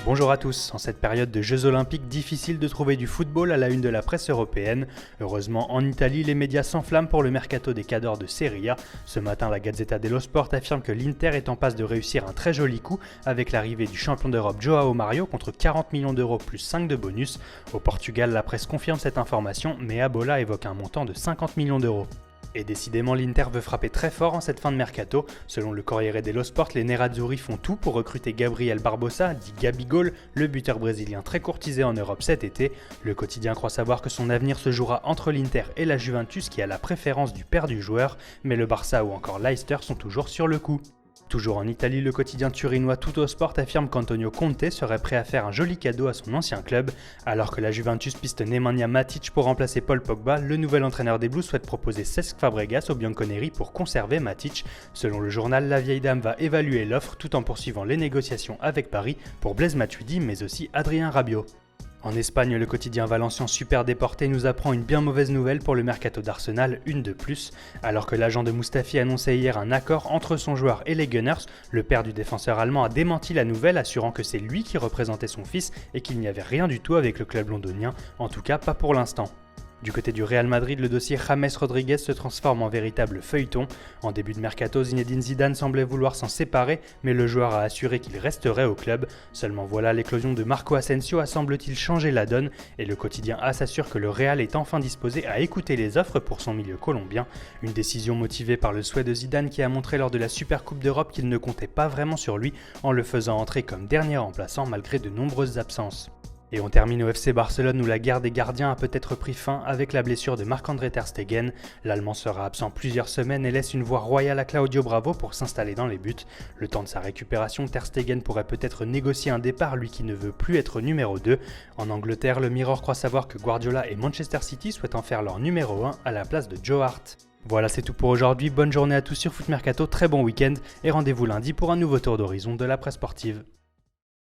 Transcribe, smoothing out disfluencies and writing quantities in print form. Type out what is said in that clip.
Bonjour à tous, en cette période de Jeux Olympiques, difficile de trouver du football à la une de la presse européenne. Heureusement, en Italie, les médias s'enflamment pour le mercato des cadors de Serie A. Ce matin, la Gazzetta dello Sport affirme que l'Inter est en passe de réussir un très joli coup avec l'arrivée du champion d'Europe João Mario contre 40 millions d'euros plus 5 de bonus. Au Portugal, la presse confirme cette information, mais Abola évoque un montant de 50 millions d'euros. Et décidément, l'Inter veut frapper très fort en cette fin de mercato. Selon le Corriere dello Sport, les Nerazzurri font tout pour recruter Gabriel Barbosa, dit Gabigol, le buteur brésilien très courtisé en Europe cet été. Le quotidien croit savoir que son avenir se jouera entre l'Inter et la Juventus qui a la préférence du père du joueur, mais le Barça ou encore Leicester sont toujours sur le coup. Toujours en Italie, le quotidien turinois Tuttosport affirme qu'Antonio Conte serait prêt à faire un joli cadeau à son ancien club. Alors que la Juventus piste Nemanja Matic pour remplacer Paul Pogba, le nouvel entraîneur des Blues souhaite proposer Cesc Fabregas au Bianconeri pour conserver Matic. Selon le journal, la vieille dame va évaluer l'offre tout en poursuivant les négociations avec Paris pour Blaise Matuidi mais aussi Adrien Rabiot. En Espagne, le quotidien valencien Super Deporte nous apprend une bien mauvaise nouvelle pour le mercato d'Arsenal, une de plus. Alors que l'agent de Mustafi annonçait hier un accord entre son joueur et les Gunners, le père du défenseur allemand a démenti la nouvelle, assurant que c'est lui qui représentait son fils et qu'il n'y avait rien du tout avec le club londonien, en tout cas pas pour l'instant. Du côté du Real Madrid, le dossier James Rodriguez se transforme en véritable feuilleton. En début de mercato, Zinedine Zidane semblait vouloir s'en séparer, mais le joueur a assuré qu'il resterait au club. Seulement voilà, l'éclosion de Marco Asensio a semble-t-il changé la donne, et le quotidien AS assure que le Real est enfin disposé à écouter les offres pour son milieu colombien. Une décision motivée par le souhait de Zidane qui a montré lors de la Supercoupe d'Europe qu'il ne comptait pas vraiment sur lui en le faisant entrer comme dernier remplaçant malgré de nombreuses absences. Et on termine au FC Barcelone où la guerre des gardiens a peut-être pris fin avec la blessure de Marc-André Ter Stegen. L'Allemand sera absent plusieurs semaines et laisse une voie royale à Claudio Bravo pour s'installer dans les buts. Le temps de sa récupération, Ter Stegen pourrait peut-être négocier un départ, lui qui ne veut plus être numéro 2. En Angleterre, le Mirror croit savoir que Guardiola et Manchester City souhaitent en faire leur numéro 1 à la place de Joe Hart. Voilà, c'est tout pour aujourd'hui. Bonne journée à tous sur Foot Mercato, très bon week-end et rendez-vous lundi pour un nouveau tour d'horizon de la presse sportive.